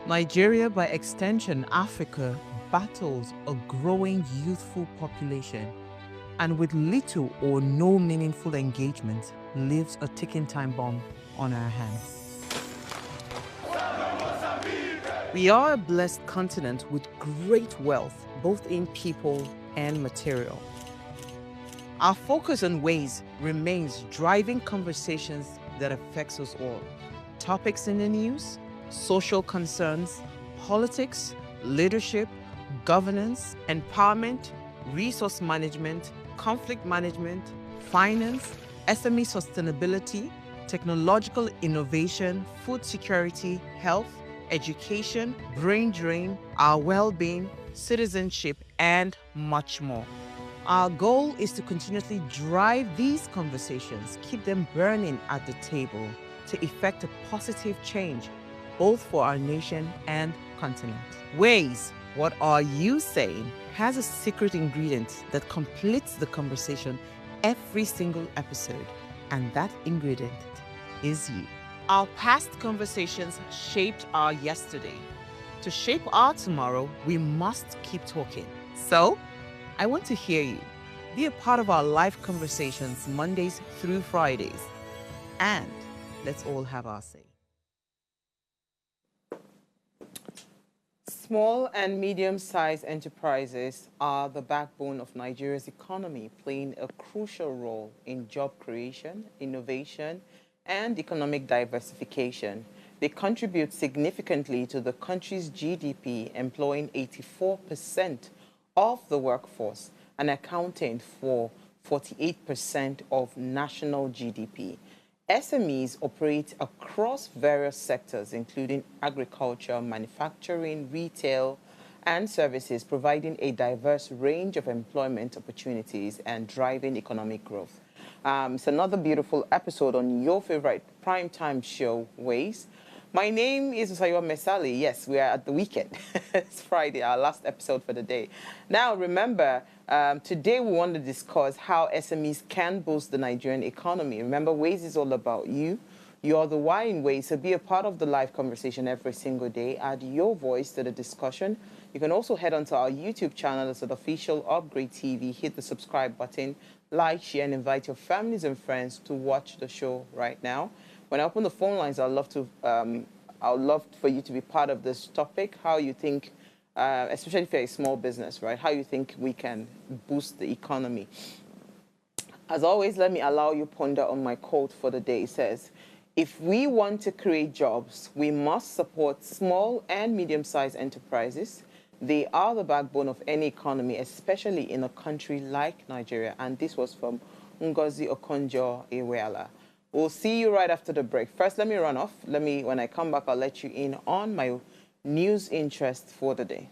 Nigeria, by extension Africa, battles a growing youthful population and with little or no meaningful engagement leaves a ticking time bomb on our hands. We are a blessed continent with great wealth, both in people and material. Our focus on ways remains driving conversations that affects us all. Topics in the news, social concerns, politics, leadership, governance, empowerment, resource management, conflict management, finance, SME sustainability, technological innovation, food security, health, education, brain drain, our well-being, citizenship, and much more. Our goal is to continuously drive these conversations, keep them burning at the table to effect a positive change, both for our nation and continent. Ways, what are you saying, has a secret ingredient that completes the conversation every single episode, and that ingredient is you. Our past conversations shaped our yesterday. To shape our tomorrow, we must keep talking. So, I want to hear you. Be a part of our live conversations Mondays through Fridays. And let's all have our say. Small and medium-sized enterprises are the backbone of Nigeria's economy, playing a crucial role in job creation, innovation, and economic diversification. They contribute significantly to the country's GDP, employing 84% of the workforce and accounting for 48% of national GDP. SMEs operate across various sectors, including agriculture, manufacturing, retail, and services, providing a diverse range of employment opportunities and driving economic growth. It's another beautiful episode on your favorite primetime show, Ways. My name is Usayo Mesali. Yes, we are at the weekend. It's Friday, our last episode for the day. Now, remember, today we want to discuss how SMEs can boost the Nigerian economy. Remember, Ways is all about you. You're the why in Ways, so be a part of the live conversation every single day. Add your voice to the discussion. You can also head onto our YouTube channel, it's at Official Upgrade TV. Hit the subscribe button, like, share, and invite your families and friends to watch the show right now. When I open the phone lines, I'd love for you to be part of this topic, how you think, especially if you're a small business, right, how you think we can boost the economy. As always, let me allow you ponder on my quote for the day. It says, if we want to create jobs, we must support small and medium-sized enterprises. They are the backbone of any economy, especially in a country like Nigeria. And this was from Ngozi Okonjo-Iweala. We'll see you right after the break. First, let me run off. When I come back, I'll let you in on my news interest for the day.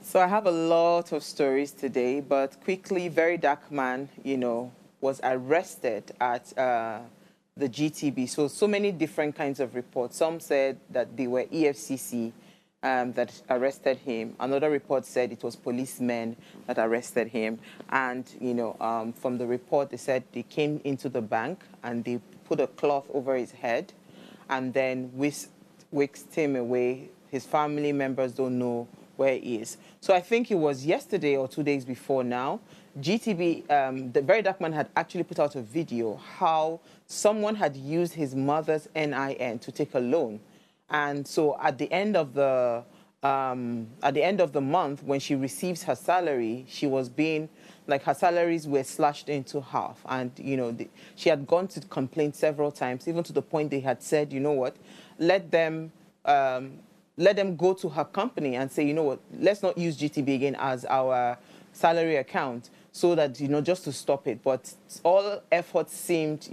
So I have a lot of stories today, but quickly, very dark man, was arrested at the GTB. So many different kinds of reports. Some said that they were EFCC that arrested him. Another report said it was policemen that arrested him. And, from the report, they said they came into the bank and they put a cloth over his head and then whisked him away. His family members don't know where he is. So I think it was yesterday or 2 days before now, GTB, the very dark man had actually put out a video how someone had used his mother's NIN to take a loan. And so at the end of the month, when she receives her salary, she was being, like, her salaries were slashed into half. And, she had gone to complain several times, even to the point they had said, you know what, let them go to her company and say, you know what, let's not use GTB again as our salary account, so that, just to stop it. But all efforts seemed,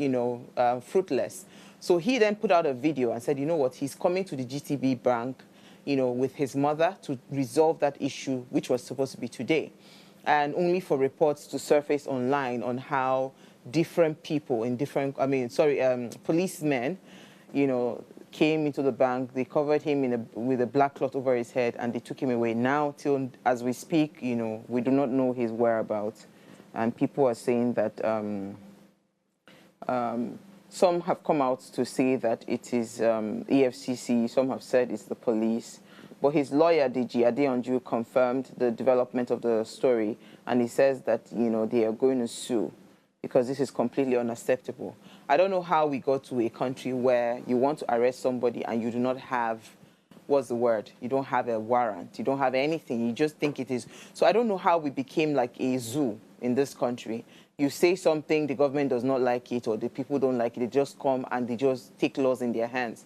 fruitless. So he then put out a video and said, you know what, he's coming to the GTB bank, with his mother to resolve that issue, which was supposed to be today. And only for reports to surface online on how different people in different, policemen, came into the bank, they covered him with a black cloth over his head, and they took him away. Now, till as we speak, you know, we do not know his whereabouts. And people are saying that some have come out to say that it is EFCC, some have said it's the police. But his lawyer, DG Adeyanju, confirmed the development of the story, and he says that, you know, they are going to sue because this is completely unacceptable. I don't know how we got to a country where you want to arrest somebody and you do not have, what's the word? You don't have a warrant. You don't have anything. You just think it is. So I don't know how we became like a zoo in this country. You say something, the government does not like it, or the people don't like it. They just come and they just take laws in their hands.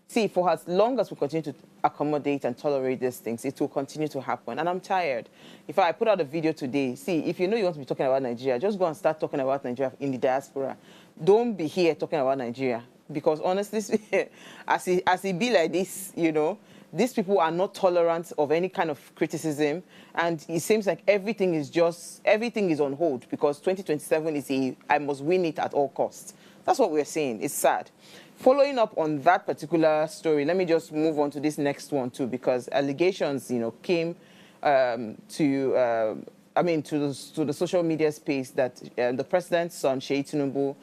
See, for as long as we continue to accommodate and tolerate these things, it will continue to happen. And I'm tired. If I put out a video today, see, if you know you want to be talking about Nigeria, just go and start talking about Nigeria in the diaspora. Don't be here talking about Nigeria. Because honestly, as it be like this, you know, these people are not tolerant of any kind of criticism. And it seems like everything is on hold because 2027 is I must win it at all costs. That's what we're saying. It's sad. Following up on that particular story, let me just move on to this next one too, because allegations, you know, came to the social media space that the president's son, Sheyi Tinubu,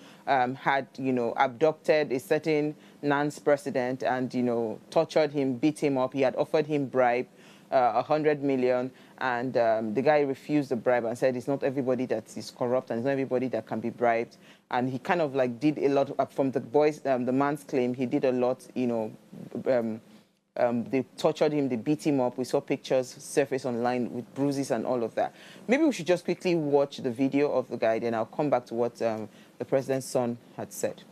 had, you know, abducted a certain NANS president and, you know, tortured him, beat him up. He had offered him bribe, 100 million, and the guy refused the bribe and said it's not everybody that is corrupt and it's not everybody that can be bribed. And he kind of like did a lot from the man's claim. He did a lot, you know. They tortured him, they beat him up. We saw pictures surface online with bruises and all of that. Maybe we should just quickly watch the video of the guy, then I'll come back to what the president's son had said.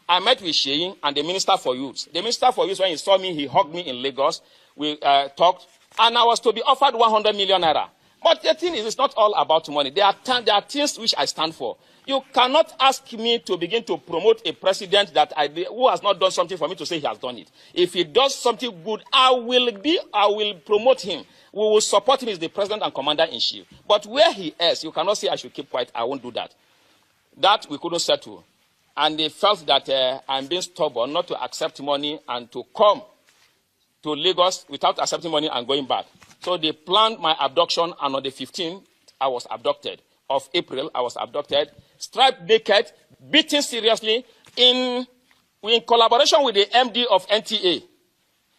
I met with Sheyi and the Minister for Youth. The Minister for Youth, when he saw me, he hugged me in Lagos. We talked, and I was to be offered 100 million naira. But the thing is, it's not all about money. There are things which I stand for. You cannot ask me to begin to promote a president who has not done something for me to say he has done it. If he does something good, I will promote him. We will support him as the president and commander-in-chief. But where he is, you cannot say I should keep quiet. I won't do that. That we couldn't settle. And they felt that I'm being stubborn not to accept money and to come to Lagos without accepting money and going back. So they planned my abduction, and on the 15th, I was abducted. Of April, I was abducted, stripped naked, beaten seriously in collaboration with the MD of NTA.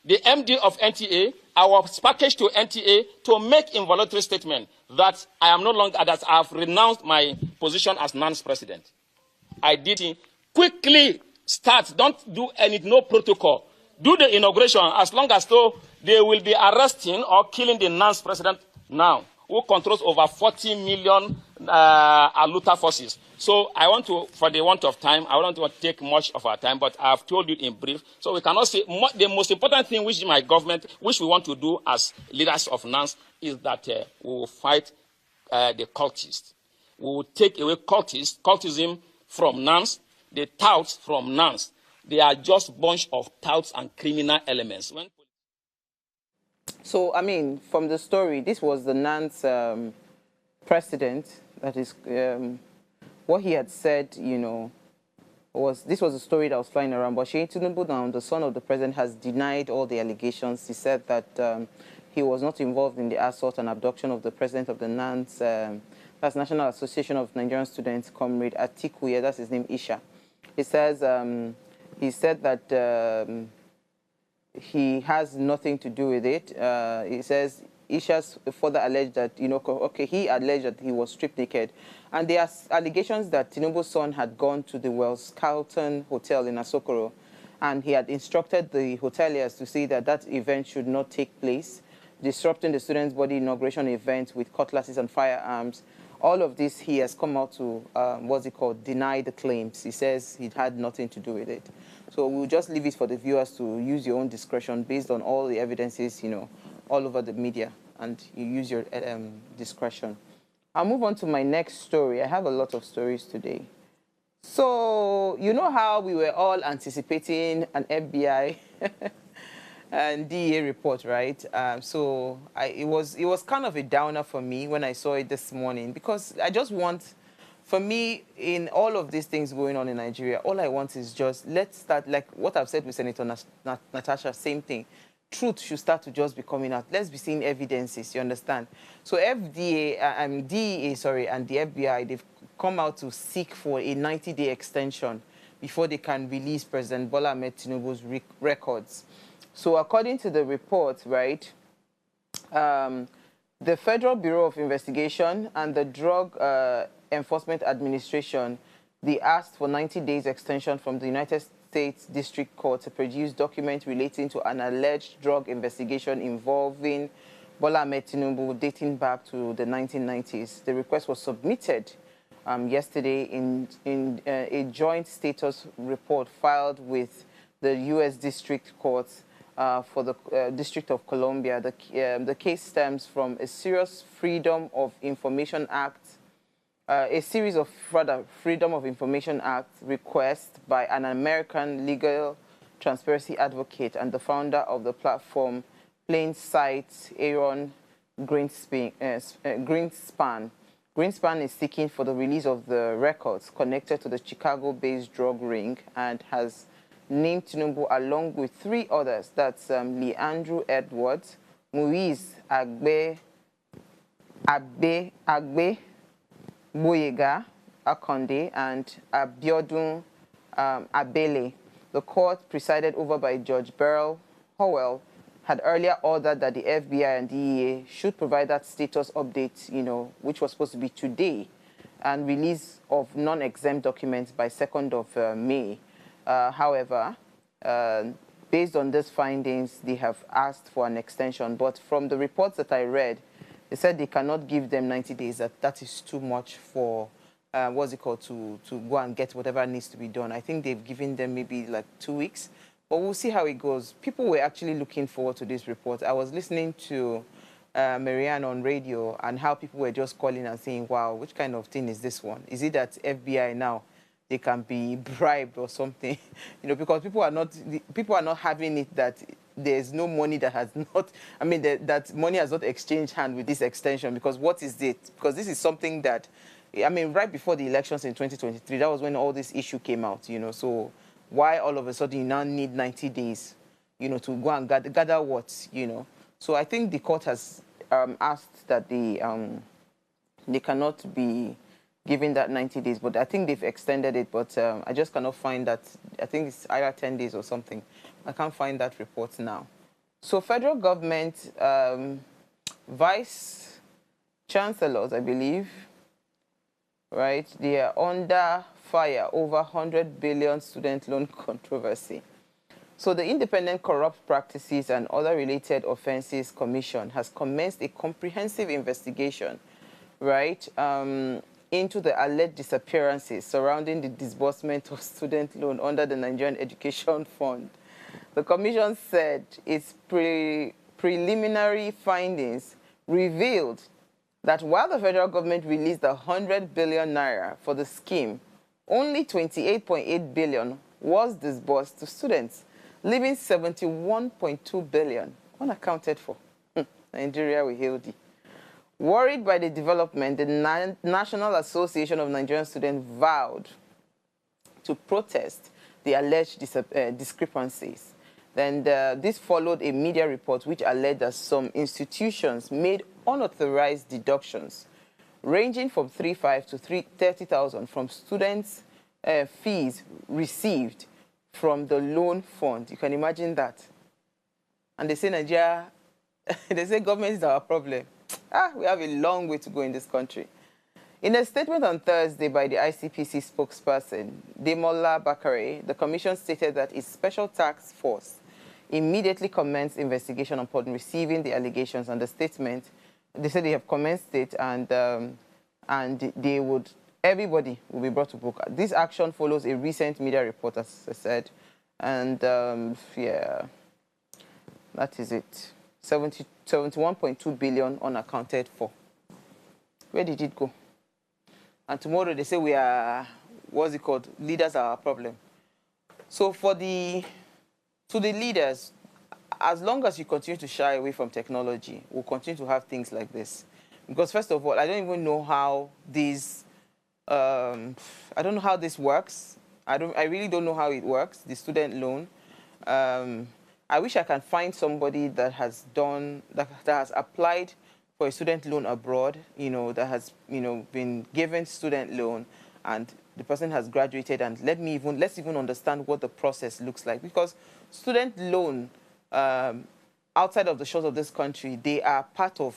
The MD of NTA, I was packaged to NTA to make involuntary statement that I am no longer, that I have renounced my position as NANS president. I did it. Quickly start, don't do no protocol. Do the inauguration as long as though they will be arresting or killing the NANS president now, who controls over 40 million Aluta forces. So I want to, for the want of time, I don't want to take much of our time, but I have told you in brief. So we cannot say, the most important thing which my government, which we want to do as leaders of NANS, is that we will fight the cultists. We will take away cultism from NANS, the touts from NANS. They are just a bunch of touts and criminal elements. So, I mean, from the story, this was the NANS president. That is, what he had said, you know, this was a story that was flying around. But Sheyi Tinubu, now, the son of the president, has denied all the allegations. He said that he was not involved in the assault and abduction of the president of the NANS, that's National Association of Nigerian Students, Comrade Atiku, that's his name, Isha. He says, he said that he has nothing to do with it. He says Isha's further alleged that, you know, okay, he alleged that he was stripped naked. And there are allegations that Tinubu's son had gone to the Wells-Carlton Hotel in Asokoro, and he had instructed the hoteliers to see that that event should not take place, disrupting the students' body inauguration event with cutlasses and firearms. All of this, he has come out to, deny the claims. He says he had nothing to do with it. So we'll just leave it for the viewers to use your own discretion based on all the evidences, you know, all over the media, and you use your discretion. I'll move on to my next story. I have a lot of stories today. So, you know how we were all anticipating an FBI and DEA report, right? It was kind of a downer for me when I saw it this morning, because I just want for me, in all of these things going on in Nigeria, all I want is just, let's start, like what I've said with Senator Natasha, same thing. Truth should start to just be coming out. Let's be seeing evidences, you understand? So DEA, sorry, and the FBI, they've come out to seek for a 90-day extension before they can release President Bola Ahmed Tinubu's records. So according to the report, right, the Federal Bureau of Investigation and the Drug Enforcement Administration, they asked for 90 days extension from the United States District Court to produce documents relating to an alleged drug investigation involving Bola Ahmed Tinubu dating back to the 1990s. The request was submitted yesterday in a joint status report filed with the U.S. District Court for the District of Columbia. The case stems from a serious Freedom of Information Act, a series of Freedom of Information Act requests by an American legal transparency advocate and the founder of the platform Plain Sight, Aaron Greenspan. Greenspan is seeking for the release of the records connected to the Chicago-based drug ring and has named Tinubu along with 3 others. That's Leandro Edwards, Maurice Agbe Boyega Akonde, and Abiodun Abele. The court, presided over by Judge Beryl Howell, had earlier ordered that the FBI and DEA should provide that status update, you know, which was supposed to be today, and release of non-exempt documents by 2nd of May. However, based on these findings, they have asked for an extension. But from the reports that I read, they said they cannot give them 90 days, that is too much for, to go and get whatever needs to be done. I think they've given them maybe like 2 weeks, but we'll see how it goes. People were actually looking forward to this report. I was listening to Marianne on radio and how people were just calling and saying, wow, which kind of thing is this one? Is it that FBI now, they can be bribed or something? You know, because people are not having it that there's no money that has not, I mean, that money has not exchanged hand with this extension, because what is it? Because this is something that, I mean, right before the elections in 2023, that was when all this issue came out, you know, so why all of a sudden you now need 90 days, you know, to go and gather what, you know? So I think the court has asked that they cannot be given that 90 days, but I think they've extended it, but I just cannot find that. I think it's either 10 days or something. I can't find that report now. So federal government, vice chancellors, I believe, right, they are under fire over 100 billion student loan controversy. So the Independent Corrupt Practices and Other Related Offenses Commission has commenced a comprehensive investigation, right, into the alleged disappearances surrounding the disbursement of student loan under the Nigerian Education Fund. The commission said its preliminary findings revealed that while the federal government released 100 billion naira for the scheme, only 28.8 billion was disbursed to students, leaving 71.2 billion unaccounted for. Nigeria, we hail thee. Worried by the development, the National Association of Nigerian Students vowed to protest the alleged discrepancies. Then this followed a media report which alleged that some institutions made unauthorized deductions ranging from 35 to 30,000 from students' fees received from the loan fund. You can imagine that. And they say Nigeria, they say government is our problem. We have a long way to go in this country. In a statement on Thursday by the ICPC spokesperson, Demola Bakare, the commission stated that its special task force immediately commenced investigation upon receiving the allegations, and the statement, they said they have commenced it, and they would, everybody will be brought to book. This action follows a recent media report, as I said, and yeah, that is it. 71.2 billion unaccounted for. Where did it go? And tomorrow they say we are, what's it called? Leaders are our problem. So to the leaders, as long as you continue to shy away from technology, we'll continue to have things like this. Because first of all, I don't even know how these I don't know how this works. I really don't know how it works, the student loan. Um, I wish I can find somebody that has that has applied for a student loan abroad, that has, been given student loan, and the person has graduated, and let's even understand what the process looks like, because student loan, um, outside of the shores of this country, they are part of,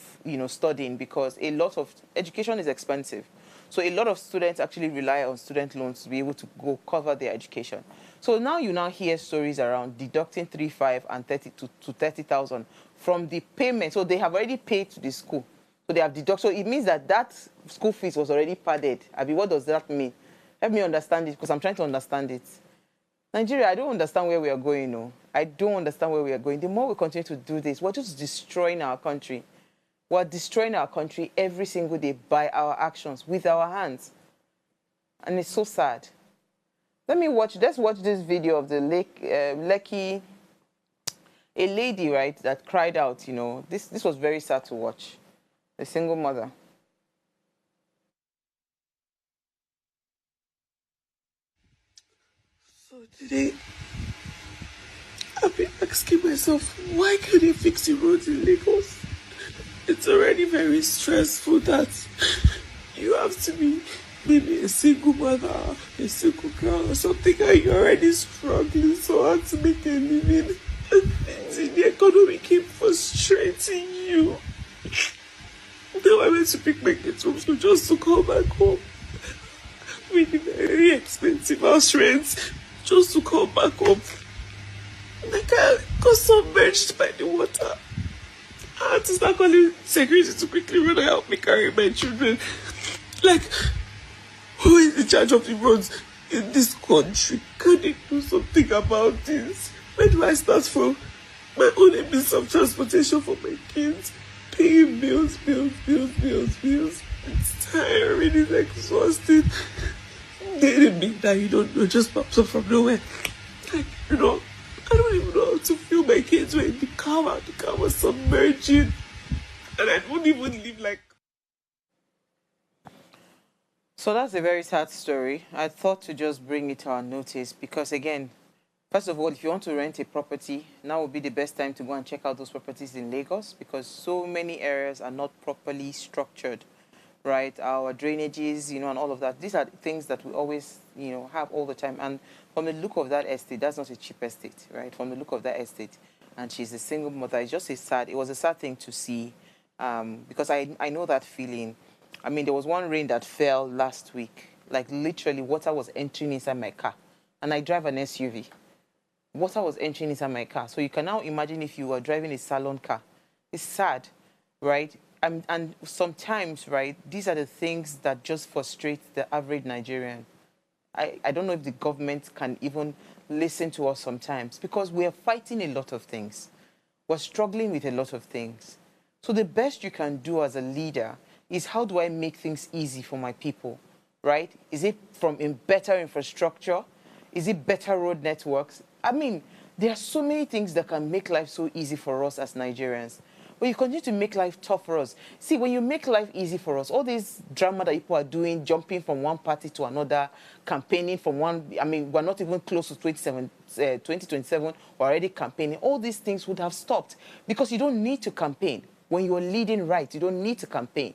studying, because a lot of education is expensive. So a lot of students actually rely on student loans to be able to go cover their education. So now you now hear stories around deducting 3.5 and 30 to 30,000 from the payment. So they have already paid to the school. So they have deducted. So it means that that school fees was already padded. Abi, what does that mean? Help me understand it, because I'm trying to understand it. Nigeria, I don't understand where we are going. No, I don't understand where we are going. The more we continue to do this, we're just destroying our country. We're destroying our country every single day by our actions, with our hands. And it's so sad. Let's watch this video of the Lekki, a lady, right, that cried out, This was very sad to watch. A single mother. So today, I've been asking myself, why can't they fix the roads in Lagos? It's already very stressful that you have to be maybe a single mother, a single girl or something, and you're already struggling so hard to make a living. The economy keep frustrating you. Now I went to pick my kids from school just to come back home with the very expensive house rent, just to come back home. Like I got submerged by the water. I had to start calling security to quickly run and help me carry my children. Like, who is in charge of the roads in this country? Can they do something about this? Where do I start from? My only means of transportation for my kids, paying bills. It's tiring, it's exhausting. They didn't mean that you don't know, just pops up from nowhere. Like, I don't even know how to feel my kids were in the car was submerging. And I don't even live like... So that's a very sad story. I thought to just bring it to our notice because, again, first of all, if you want to rent a property, now would be the best time to go and check out those properties in Lagos, because so many areas are not properly structured, right? Our drainages, and all of that. These are things that we always, have all the time. And from the look of that estate, that's not a cheap estate, right? From the look of that estate. And she's a single mother. It was a sad thing to see, because I know that feeling. I mean, there was one rain that fell last week. Like, literally, water was entering inside my car. And I drive an SUV. Water was entering inside my car. So you can now imagine if you were driving a salon car. It's sad, right? And sometimes, right, these are the things that just frustrate the average Nigerian. I don't know if the government can even listen to us sometimes, because we are fighting a lot of things. We're struggling with a lot of things. So the best you can do as a leader is, how do I make things easy for my people, right? Is it from better infrastructure? Is it better road networks? I mean, there are so many things that can make life so easy for us as Nigerians. But you continue to make life tough for us. See, when you make life easy for us, all this drama that people are doing, jumping from one party to another, campaigning from one, I mean, we're not even close to 2027, we're already campaigning. All these things would have stopped, because you don't need to campaign. When you're leading right, you don't need to campaign.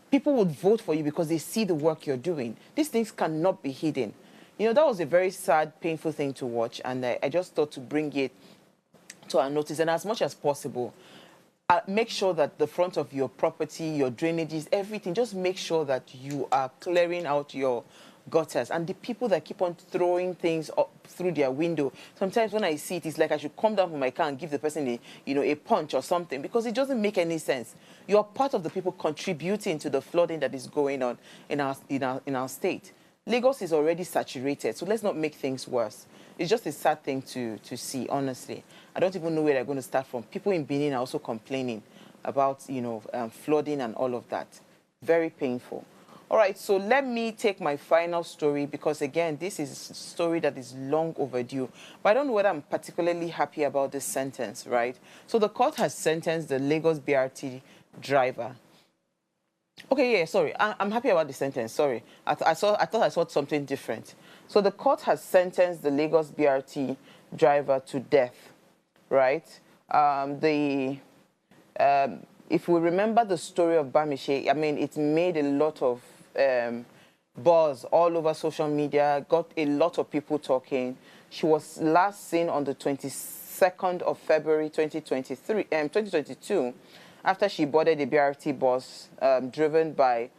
People would vote for you because they see the work you're doing. These things cannot be hidden. That was a very sad, painful thing to watch, and I just thought to bring it to our notice. And as much as possible, make sure that the front of your property, your drainages, everything, just make sure that you are clearing out your gutters. And the people that keep on throwing things up through their window, sometimes when I see it, it's like I should come down from my car and give the person a punch or something, because it doesn't make any sense. You're part of the people contributing to the flooding that is going on in our state. Lagos is already saturated, so let's not make things worse. It's just a sad thing to see, honestly. I don't even know where they're going to start from. People in Benin are also complaining about, flooding and all of that. Very painful. All right, so let me take my final story, because, again, this is a story that is long overdue. But I don't know whether I'm particularly happy about this sentence, right? So the court has sentenced the Lagos BRT driver Okay, yeah, sorry. I'm happy about the sentence. Sorry. I thought I saw something different. So the court has sentenced the Lagos BRT driver to death, right? If we remember the story of Bamishe, I mean, it made a lot of buzz all over social media, got a lot of people talking. She was last seen on the 22nd of February 2022, after she boarded a BRT bus driven by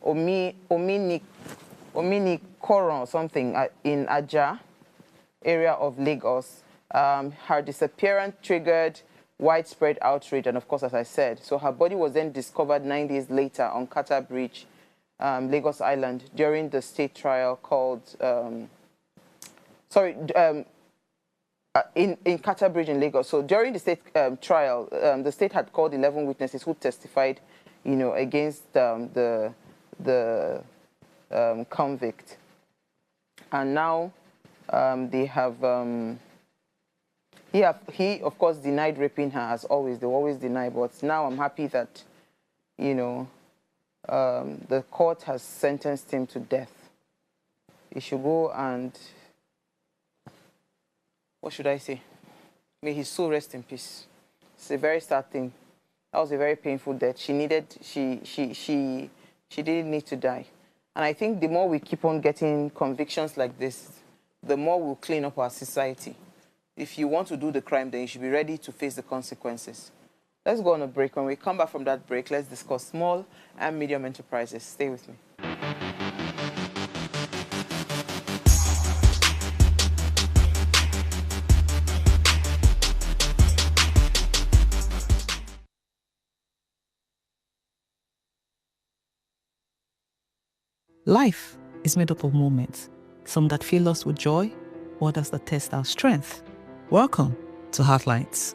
Omini Koron or something in Aja area of Lagos. Her disappearance triggered widespread outrage, and of course, as I said, so her body was then discovered 9 days later on Kata Bridge, Lagos Island, during the state trial called, in Kata Bridge in Lagos. So during the state trial, the state had called 11 witnesses who testified, against the convict, and now they have. He, of course, denied raping her, as always. They always deny, but now I'm happy that, the court has sentenced him to death. He should go and, what should I say? May his soul rest in peace. It's a very sad thing. That was a very painful death. She didn't need to die. And I think the more we keep on getting convictions like this, the more we'll clean up our society. If you want to do the crime, then you should be ready to face the consequences. Let's go on a break. When we come back from that break, let's discuss small and medium enterprises. Stay with me. Life is made up of moments, some that fill us with joy, others that test our strength. Welcome to Heartlines.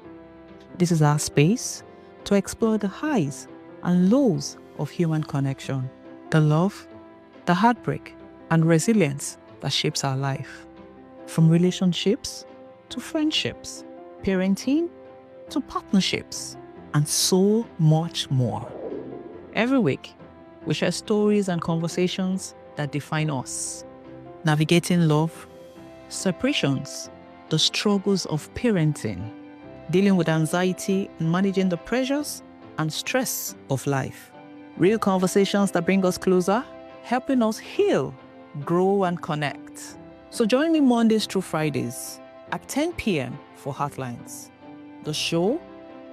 This is our space to explore the highs and lows of human connection, the love, the heartbreak, and resilience that shapes our life. From relationships to friendships, parenting to partnerships, and so much more. Every week, we share stories and conversations that define us, navigating love, separations, the struggles of parenting, dealing with anxiety and managing the pressures and stress of life. Real conversations that bring us closer, helping us heal, grow, and connect. So join me Mondays through Fridays at 10 p.m. for Heartlines, the show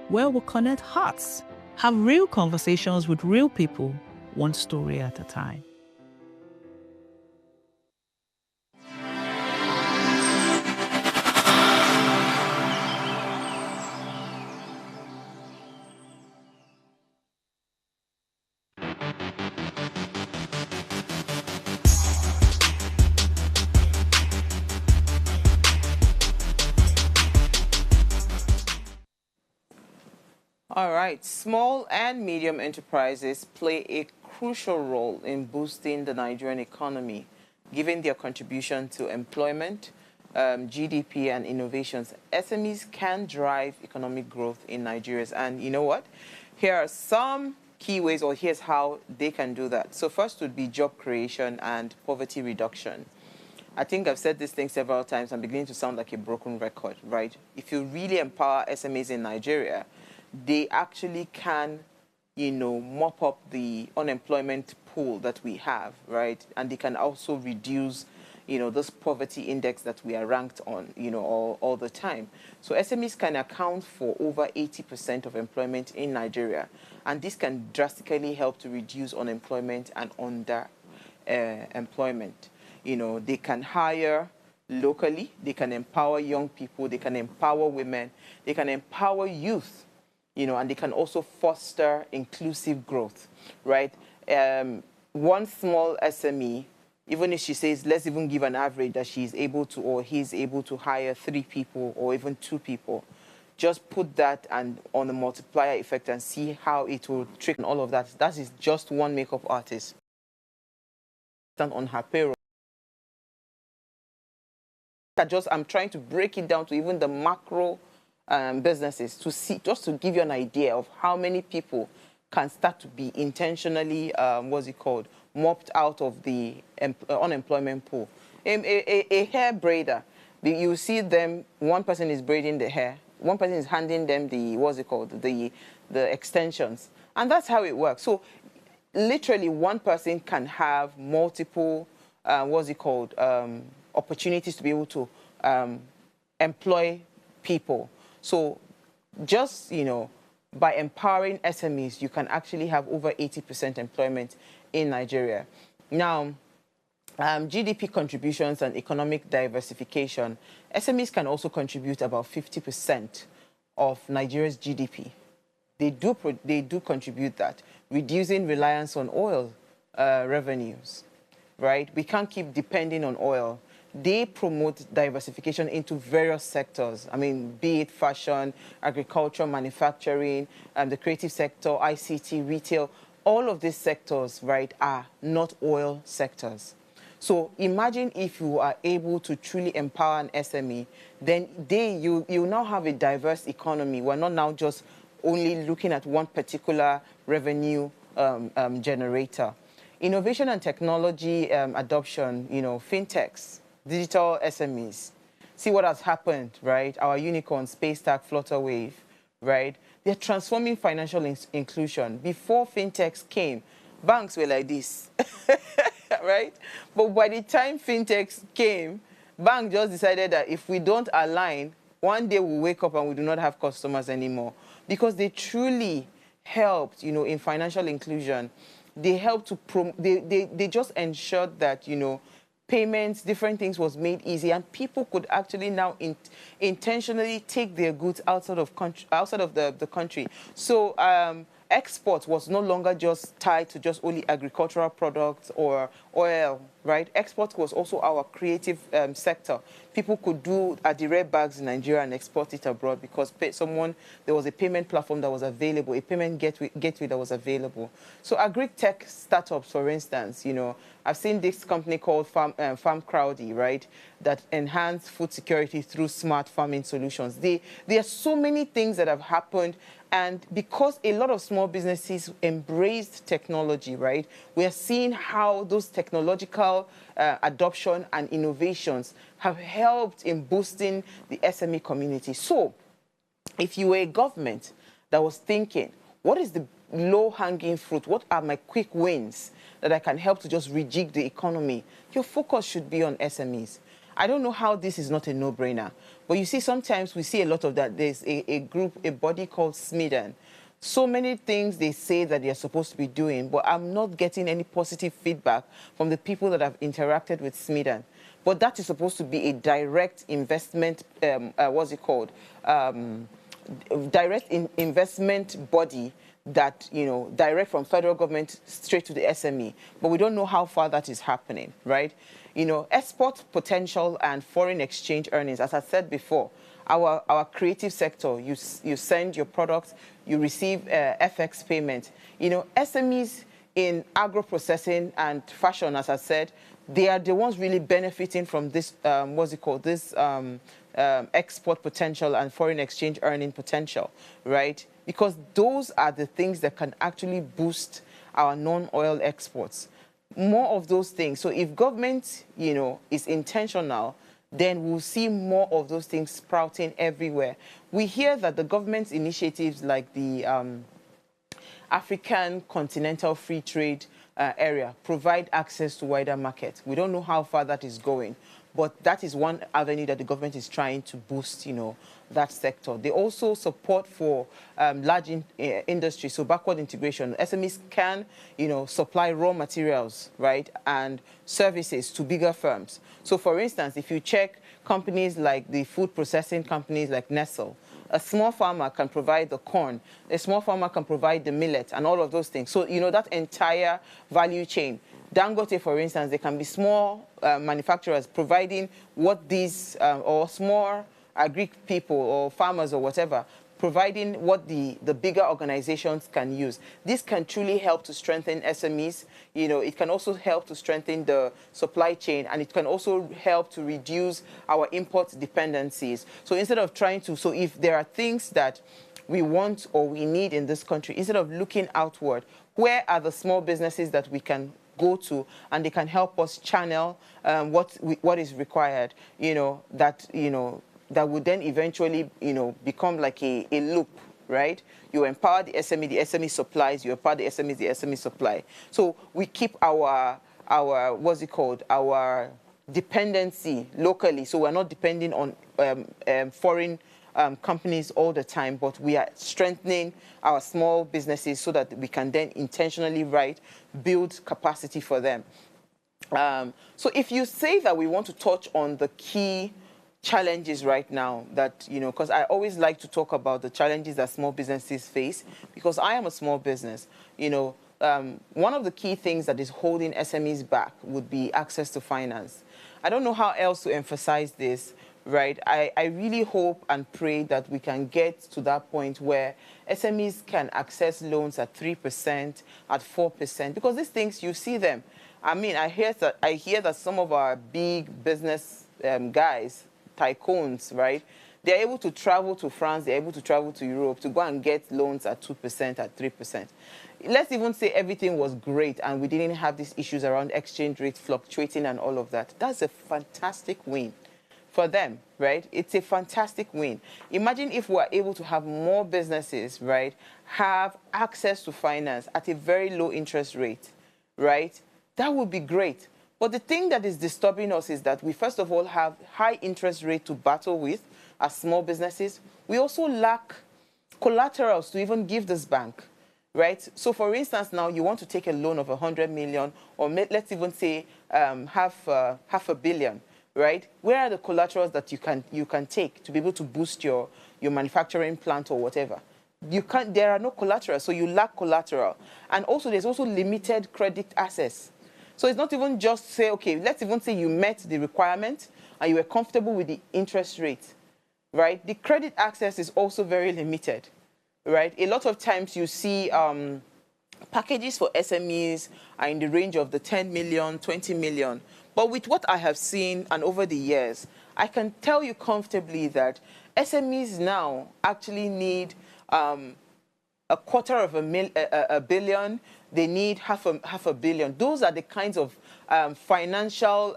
where we'll connect hearts, have real conversations with real people, one story at a time. All right. Small and medium enterprises play a crucial role in boosting the Nigerian economy, given their contribution to employment, GDP, and innovations. SMEs can drive economic growth in Nigeria. And you know what? Here are some key ways, or here's how they can do that. So first would be job creation and poverty reduction. I think I've said this thing several times. I'm beginning to sound like a broken record, right? If you really empower SMEs in Nigeria, they actually can, mop up the unemployment pool that we have, right? And they can also reduce, this poverty index that we are ranked on, all the time. So SMEs can account for over 80% of employment in Nigeria. And this can drastically help to reduce unemployment and underemployment. They can hire locally, they can empower young people, they can empower women, they can empower youth, and they can also foster inclusive growth, right? One small SME, even if she says, let's even give an average that she's able to, or he's able to hire 3 people or even 2 people, just put that on a multiplier effect and see how it will trick all of that. That is just one makeup artist on her payroll. I'm trying to break it down to even the macro businesses to see, just to give you an idea of how many people can start to be intentionally, mopped out of the unemployment pool. A hair braider, you see them, one person is braiding the hair, one person is handing them the extensions. And that's how it works. So literally one person can have multiple, opportunities to be able to employ people. So just, by empowering SMEs, you can actually have over 80% employment in Nigeria. Now, GDP contributions and economic diversification, SMEs can also contribute about 50% of Nigeria's GDP. They do contribute that, reducing reliance on oil revenues, right? We can't keep depending on oil. They promote diversification into various sectors. I mean, be it fashion, agriculture, manufacturing, the creative sector, ICT, retail. All of these sectors, right, are not oil sectors. So imagine if you are able to truly empower an SME, then you now have a diverse economy. We're not now just only looking at one particular revenue generator. Innovation and technology adoption, fintechs, digital SMEs. See what has happened, right? Our unicorn, SpaceTag, Flutterwave, right? They're transforming financial inclusion. Before fintechs came, banks were like this, right? But by the time fintechs came, banks just decided that if we don't align, one day we'll wake up and we do not have customers anymore, because they truly helped, in financial inclusion. They helped to they just ensured that, payments, different things was made easy, and people could actually now intentionally take their goods outside of the country. So export was no longer just tied to just only agricultural products or oil, right? Export was also our creative sector. People could do adire bags in Nigeria and export it abroad because there was a payment platform that was available, a payment gateway that was available. So agri-tech startups, for instance, I've seen this company called Farm Crowdy, right, that enhance food security through smart farming solutions. There are so many things that have happened, and because a lot of small businesses embraced technology, right, we are seeing how those technological adoption and innovations have helped in boosting the SME community. So if you were a government that was thinking, what is the low-hanging fruit? What are my quick wins that I can help to just rejig the economy? Your focus should be on SMEs. I don't know how this is not a no-brainer, but you see, sometimes we see a lot of that. There's a body called SMEs. So many things they say that they're supposed to be doing, but I'm not getting any positive feedback from the people that have interacted with SMEs. But that is supposed to be a direct investment, investment body that, direct from federal government straight to the SME. But we don't know how far that is happening, right? Export potential and foreign exchange earnings, as I said before, our creative sector, you send your products, you receive FX payment. SMEs in agro-processing and fashion, as I said, they are the ones really benefiting from this, export potential and foreign exchange earning potential, right? Because those are the things that can actually boost our non-oil exports. More of those things. So if government, is intentional, then we'll see more of those things sprouting everywhere. We hear that the government's initiatives like the African Continental Free Trade area provide access to wider markets. We don't know how far that is going, but that is one avenue that the government is trying to boost, that sector. They also support for large industry, so backward integration. SMEs can, supply raw materials, right, and services to bigger firms. So, for instance, if you check companies like the food processing companies like Nestle, a small farmer can provide the corn, a small farmer can provide the millet and all of those things. So, that entire value chain. Dangote, for instance, there can be small manufacturers providing what these, or small agri people or farmers or whatever, providing what the bigger organizations can use. This can truly help to strengthen SMEs. It can also help to strengthen the supply chain, and it can also help to reduce our import dependencies. So instead of trying to, so if there are things that we want or we need in this country, instead of looking outward, where are the small businesses that we can go to and they can help us channel what is required, that would then eventually, become like a loop, right? You empower the SME supplies, you empower the SME supply. So we keep our what's it called, our dependency locally. So we're not depending on foreign companies all the time, but we are strengthening our small businesses so that we can then intentionally, build capacity for them. So if you say that we want to touch on the key challenges right now that, because I always like to talk about the challenges that small businesses face, because I am a small business, one of the key things that is holding SMEs back would be access to finance. I don't know how else to emphasize this, right? I really hope and pray that we can get to that point where SMEs can access loans at 3%, at 4%, because these things, you see them. I mean, I hear that some of our big business guys, tycoons, right, they're able to travel to France, they're able to travel to Europe to go and get loans at 2%, at 3%. Let's even say everything was great and we didn't have these issues around exchange rates fluctuating and all of that. That's a fantastic win for them, right? It's a fantastic win. Imagine if we're able to have more businesses, right, have access to finance at a very low interest rate, right? That would be great. But the thing that is disturbing us is that we, first of all, have high interest rate to battle with as small businesses. We also lack collaterals to even give this bank, right? So, for instance, now you want to take a loan of 100 million, or let's even say half a billion, right? Where are the collaterals that you can take to be able to boost your manufacturing plant or whatever? You can't. There are no collateral, so you lack collateral, and also there's also limited credit access. So it's not even just say, okay, let's even say you met the requirement and you were comfortable with the interest rate, right? The credit access is also very limited, right? A lot of times you see packages for SMEs are in the range of the 10 million, 20 million. But with what I have seen and over the years, I can tell you comfortably that SMEs now actually need a quarter of a billion. They need half a billion. Those are the kinds of financial,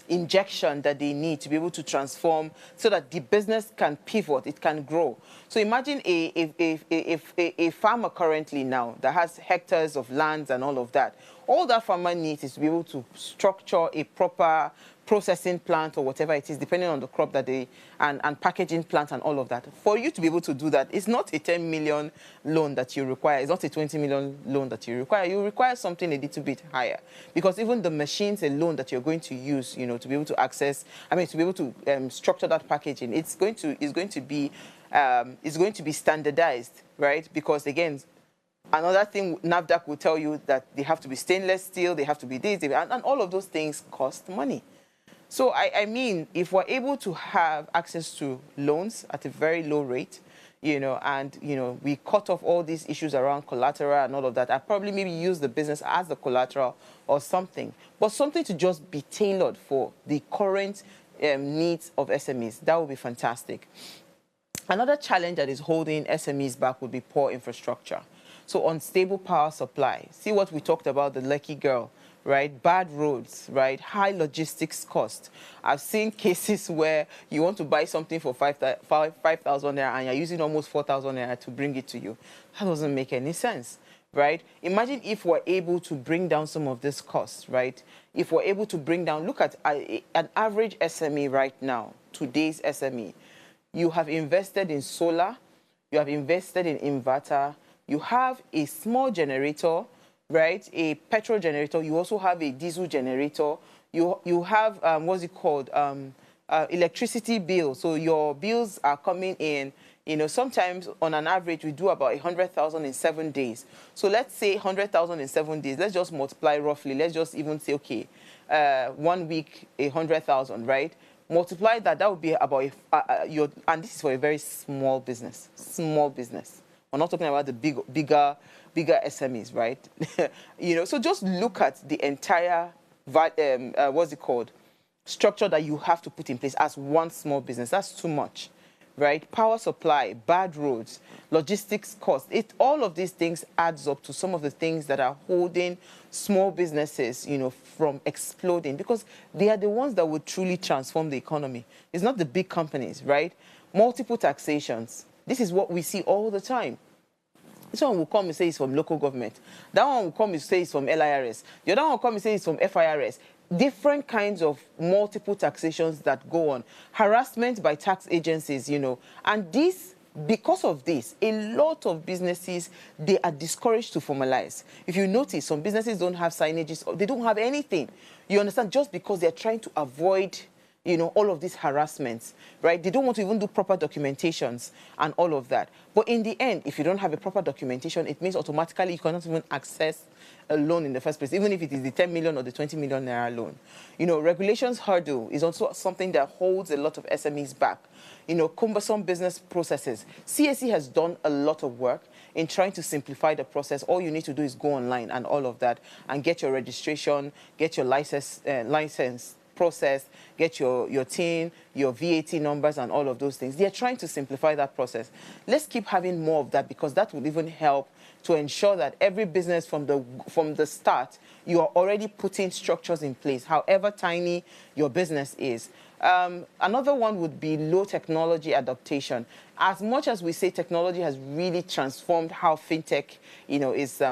injection that they need to be able to transform so that the business can pivot, it can grow. So imagine a farmer currently now that has hectares of lands and all of that. All that farmer needs is to be able to structure a proper processing plant or whatever it is, depending on the crop that and packaging plant and all of that. For you to be able to do that, it's not a 10 million loan that you require. It's not a 20 million loan that you require. You require something a little bit higher, because even the machines alone that you're going to use, to be able to access, to be able to structure that packaging, it's going to be standardized, right? Because again, another thing, NAFDAC will tell you that they have to be stainless steel, they have to be this, and all of those things cost money. So, I mean, if we're able to have access to loans at a very low rate, and, we cut off all these issues around collateral and all of that, I'd probably maybe use the business as the collateral or something, but something to just be tailored for the current needs of SMEs. That would be fantastic. Another challenge that is holding SMEs back would be poor infrastructure. So unstable power supply. See what we talked about, the lucky girl, right? Bad roads, right? High logistics cost. I've seen cases where you want to buy something for 5,000 naira and you're using almost 4,000 naira to bring it to you. That doesn't make any sense, right? Imagine if we're able to bring down some of this costs, right? If we're able to bring down, look at an average SME right now, today's SME. You have invested in solar, you have invested in inverter, you have a small generator, right? A petrol generator. You also have a diesel generator. You have, electricity bill. So your bills are coming in, sometimes on an average, we do about 100,000 in 7 days. So let's say 100,000 in 7 days. Let's just multiply roughly. Let's just even say, okay, 1 week, 100,000, right? Multiply that, that would be about, and this is for a very small business. We're not talking about the bigger SMEs, right? So just look at the entire, structure that you have to put in place as one small business. That's too much, right? Power supply, bad roads, logistics costs. All of these things adds up to some of the things that are holding small businesses, from exploding, because they are the ones that would truly transform the economy. It's not the big companies, right? Multiple taxations. This is what we see all the time. This one will come and say it's from local government. That one will come and say it's from LIRS. The other one will come and say it's from FIRS. Different kinds of multiple taxations that go on. Harassment by tax agencies, And this, because of this, a lot of businesses, they are discouraged to formalize. If you notice, some businesses don't have signages. They don't have anything. You understand? Just because they're trying to avoid all of these harassments, right? They don't want to even do proper documentations and all of that. But in the end, if you don't have a proper documentation, it means automatically you cannot even access a loan in the first place, even if it is the 10 million or the 20 million naira loan. Regulations hurdle is also something that holds a lot of SMEs back. Cumbersome business processes. CSE has done a lot of work in trying to simplify the process. All you need to do is go online and all of that and get your registration, get your license process, get your TIN, your VAT numbers and all of those things. They're trying to simplify that process. Let's keep having more of that, because that will even help to ensure that every business from the start, you are already putting structures in place, however tiny your business is. Another one would be low technology adaptation. As much as we say technology has really transformed how fintech, is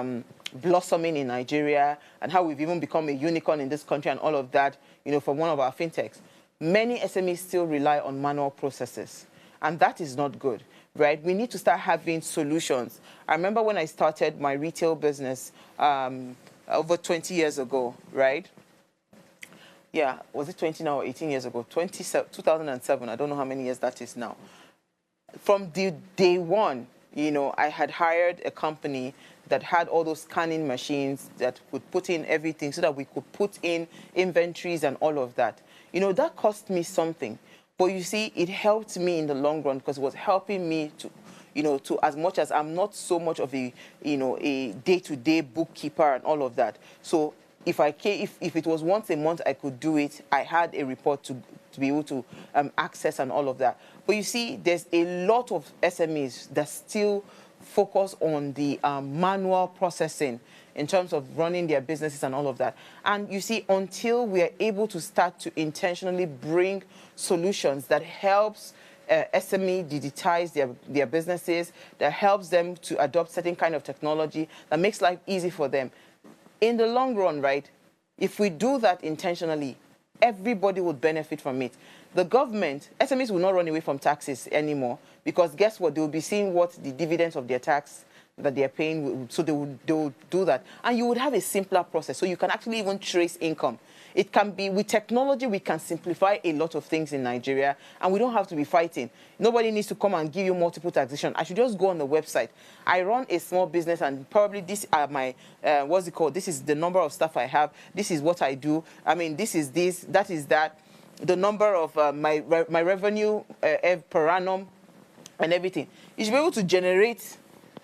blossoming in Nigeria, and how we've even become a unicorn in this country and all of that, from one of our fintechs, many SMEs still rely on manual processes. And that is not good, right? We need to start having solutions. I remember when I started my retail business over 20 years ago, right? Yeah, was it 20 now or 18 years ago? 2007, I don't know how many years that is now. From the day one, I had hired a company that had all those scanning machines that would put in everything so that we could put in inventories and all of that. That cost me something. But you see, it helped me in the long run, because it was helping me to as much as I'm not so much of a day-to-day bookkeeper and all of that. So if it was once a month I could do it, I had a report to be able to access and all of that. But you see, there's a lot of SMEs that still focus on the manual processing in terms of running their businesses and all of that. And you see, until we are able to start to intentionally bring solutions that helps SME digitize their businesses, that helps them to adopt certain kind of technology, that makes life easy for them, in the long run, right, if we do that intentionally, everybody would benefit from it. The government, SMEs will not run away from taxes anymore, because guess what? They will be seeing what the dividends of their tax that they are paying, so they will do that. And you would have a simpler process, so you can actually even trace income. It can be, with technology, we can simplify a lot of things in Nigeria, and we don't have to be fighting. Nobody needs to come and give you multiple taxation. I should just go on the website. I run a small business, and probably these are my, this is the number of staff I have. This is what I do. I mean, this is this, that is that. The number of my revenue per annum and everything. You should be able to generate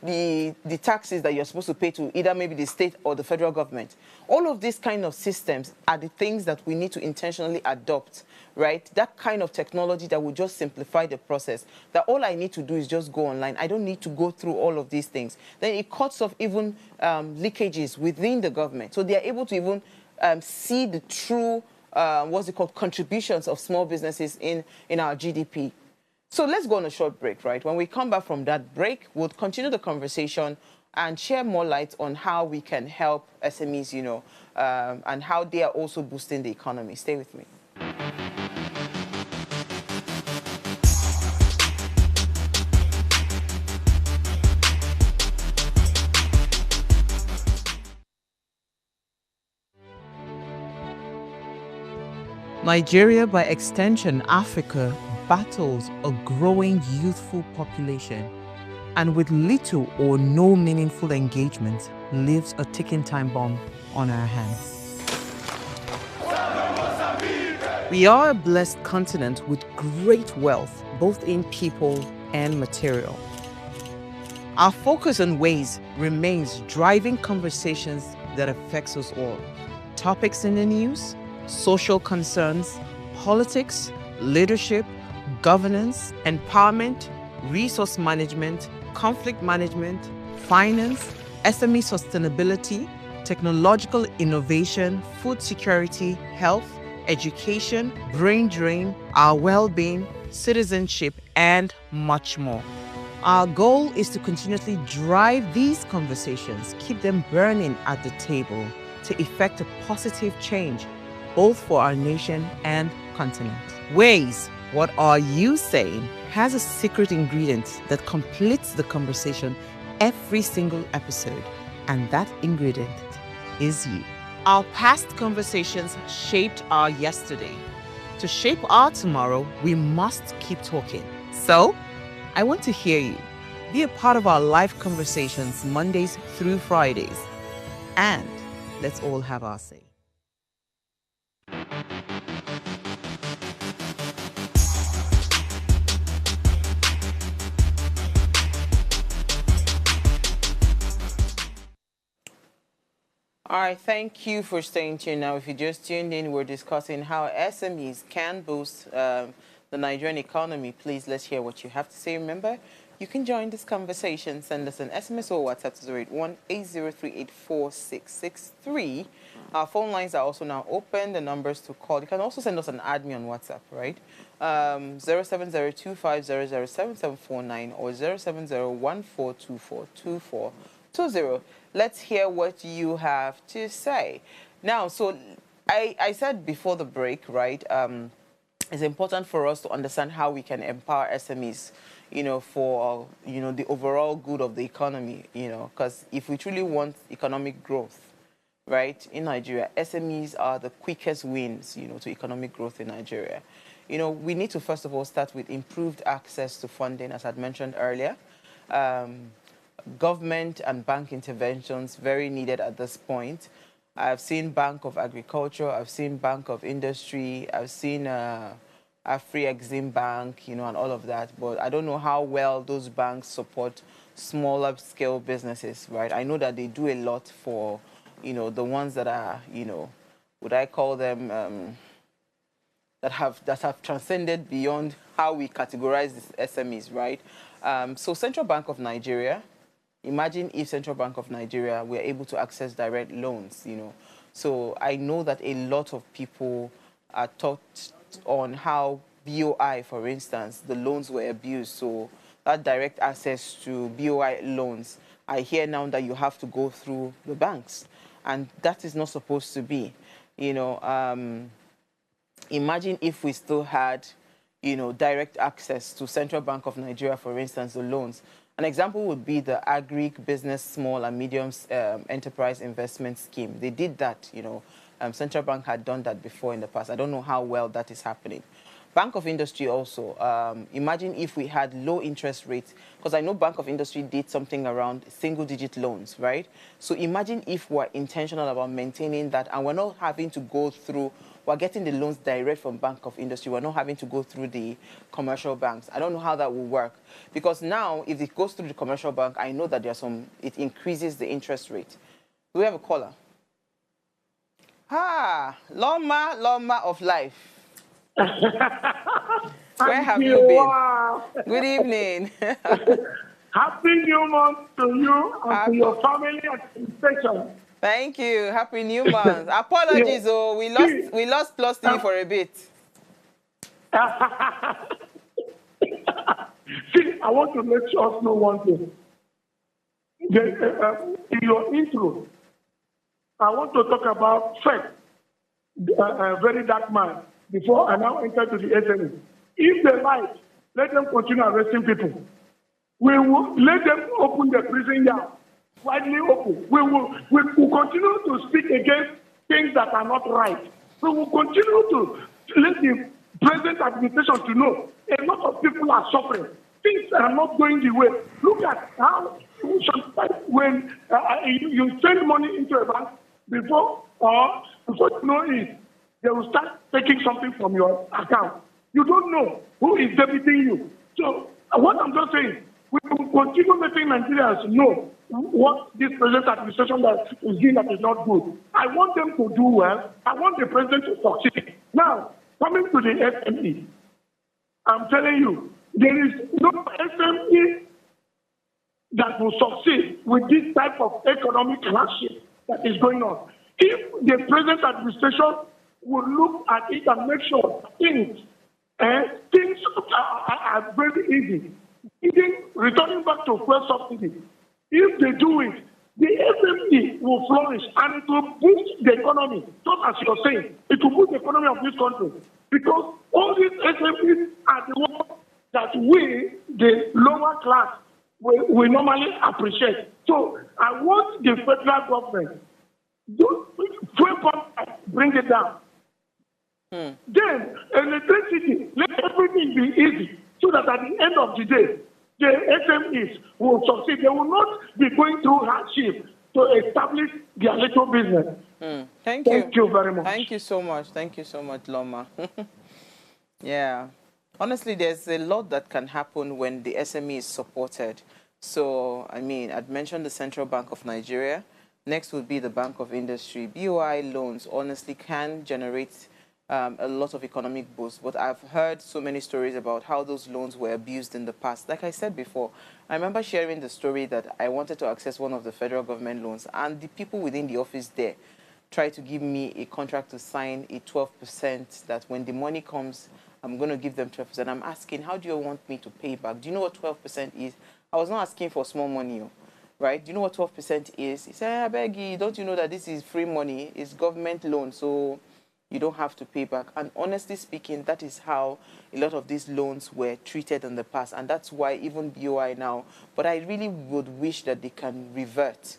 the taxes that you're supposed to pay to either maybe the state or the federal government. All of these kind of systems are the things that we need to intentionally adopt, right? That kind of technology that will just simplify the process. That all I need to do is just go online. I don't need to go through all of these things. Then it cuts off even leakages within the government. So they are able to even see the true, contributions of small businesses in our GDP. So let's go on a short break, right? When we come back from that break, we'll continue the conversation and share more light on how we can help SMEs, and how they are also boosting the economy. Stay with me. Nigeria, by extension Africa, battles a growing youthful population, and with little or no meaningful engagement, lives a ticking time bomb on our hands. We are a blessed continent with great wealth, both in people and material. Our focus on ways remains driving conversations that affects us all. Topics in the news, social concerns, politics, leadership, governance, empowerment, resource management, conflict management, finance, SME sustainability, technological innovation, food security, health, education, brain drain, our well-being, citizenship, and much more. Our goal is to continuously drive these conversations, keep them burning at the table to effect a positive change, both for our nation and continent. Ways, what are you saying, has a secret ingredient that completes the conversation every single episode, and that ingredient is you. Our past conversations shaped our yesterday. To shape our tomorrow, we must keep talking. So, I want to hear you. Be a part of our live conversations Mondays through Fridays. And let's all have our say. All right, thank you for staying tuned. Now, if you just tuned in, we're discussing how SMEs can boost the Nigerian economy. Please, let's hear what you have to say. Remember, you can join this conversation. Send us an SMS or WhatsApp to 081-803-84663. Our phone lines are also now open. The numbers to call. You can also send us an admin on WhatsApp, right? 070250077749 or 07014242420. Let's hear what you have to say. Now, so I said before the break, right, it's important for us to understand how we can empower SMEs, for, the overall good of the economy, because if we truly want economic growth, right, in Nigeria, SMEs are the quickest wins, to economic growth in Nigeria. We need to, first of all, start with improved access to funding, as I'd mentioned earlier. Government and bank interventions very needed at this point. I've seen Bank of Agriculture, I've seen Bank of Industry, I've seen Afri-Exim Bank, and all of that. But I don't know how well those banks support smaller scale businesses, right? I know that they do a lot for, the ones that are, would I call them, that have transcended beyond how we categorize these SMEs, right? So Central Bank of Nigeria, imagine if Central Bank of Nigeria were able to access direct loans, So I know that a lot of people are taught on how BOI, for instance, the loans were abused. So that direct access to BOI loans, I hear now that you have to go through the banks. And that is not supposed to be. Imagine if we still had, direct access to Central Bank of Nigeria, for instance, the loans. An example would be the Agri-Business Small and Medium Enterprise Investment Scheme. They did that, Central Bank had done that before in the past. I don't know how well that is happening. Bank of Industry also, imagine if we had low interest rates, because I know Bank of Industry did something around single-digit loans, right? So imagine if we're intentional about maintaining that and we're not having to go through, we're getting the loans direct from Bank of Industry. We're not having to go through the commercial banks. I don't know how that will work. Because now, if it goes through the commercial bank, I know that it increases the interest rate. Do we have a caller? Loma of life. Where have you been? Good evening. Happy New Month to you and to your family and station. Thank you. Happy New Month. Apologies, we lost Plus TV for a bit. See, I want to let us know one thing. In your intro, I want to talk about Fred, a very dark man, before I now enter to the SME. If they like, let them continue arresting people. We will let them open the prison yard, widely open. We will continue to speak against things that are not right. We will continue to let the present administration to know a lot of people are suffering. Things are not going the way. Look at how when you send money into a bank before you know it, they will start taking something from your account. You don't know who is debiting you. So what I'm just saying, we will continue letting Nigerians know what this present administration that is doing that is not good. I want them to do well. I want the president to succeed. Now, coming to the SME, I'm telling you, there is no SME that will succeed with this type of economic hardship that is going on. If the present administration will look at it and make sure things are very easy, even returning back to fuel subsidy, if they do it, the SME will flourish and it will boost the economy. Just as you're saying, it will boost the economy of this country because all these SMEs are the ones that we, the lower class, we normally appreciate. So I want the federal government to bring it down. Then electricity, let everything be easy so that at the end of the day, the SMEs will succeed. They will not be going through hardship to establish their little business. Thank you. Thank you very much. Thank you so much. Thank you so much, Loma. Yeah. Honestly, there's a lot that can happen when the SME is supported. So, I mean, I'd mentioned the Central Bank of Nigeria. Next would be the Bank of Industry. BOI loans, honestly, can generate a lot of economic boost, but I've heard so many stories about how those loans were abused in the past. Like I said before, I remember sharing the story that I wanted to access one of the federal government loans, and the people within the office there tried to give me a contract to sign a 12% that when the money comes, I'm going to give them 12%. I'm asking, how do you want me to pay back? Do you know what 12% is? I was not asking for small money, right? Do you know what 12% is? He said, I beg you, don't you know that this is free money? It's government loan, so you don't have to pay back. And honestly speaking, that is how a lot of these loans were treated in the past. And that's why even BOI now, but I really would wish that they can revert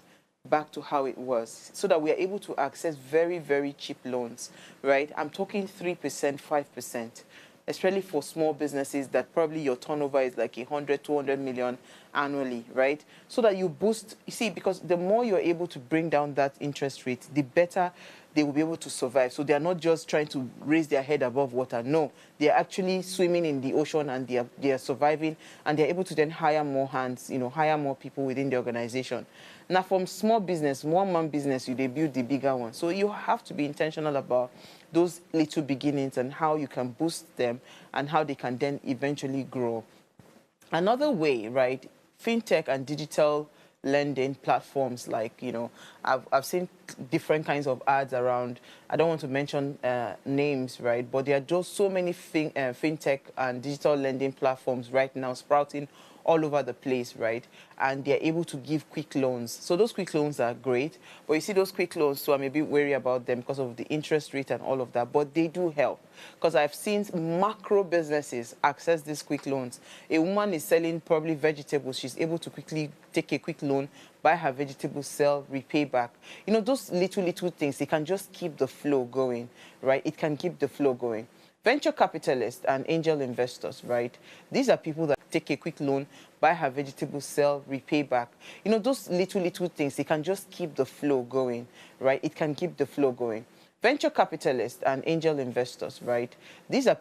back to how it was so that we are able to access very, very cheap loans, right? I'm talking 3%, 5%, especially for small businesses that probably your turnover is like 100, 200 million annually, right? So that you boost, you see, because the more you're able to bring down that interest rate, the better they will be able to survive. So they're not just trying to raise their head above water. No, they're actually swimming in the ocean and they're surviving, and they're able to then hire more hands, hire more people within the organization. Now, from small business, one-man business, they build the bigger one. So you have to be intentional about those little beginnings and how you can boost them and how they can then eventually grow. Another way, right, fintech and digital lending platforms, like, I've seen different kinds of ads around. I don't want to mention names, right, but there are just so many fintech and digital lending platforms right now sprouting all over the place, right? And they're able to give quick loans. So those quick loans are great, but you see those quick loans, so I'm a bit wary about them because of the interest rate and all of that, but they do help. Because I've seen macro businesses access these quick loans. A woman is selling probably vegetables. She's able to quickly take a quick loan, buy her vegetables, sell, repay back. Those little things, they can just keep the flow going, right? It can keep the flow going. Venture capitalists and angel investors, right? These are people that take a quick loan, buy her vegetables, sell, repay back. Those little things, they can just keep the flow going, right? It can keep the flow going. Venture capitalists and angel investors, right? These are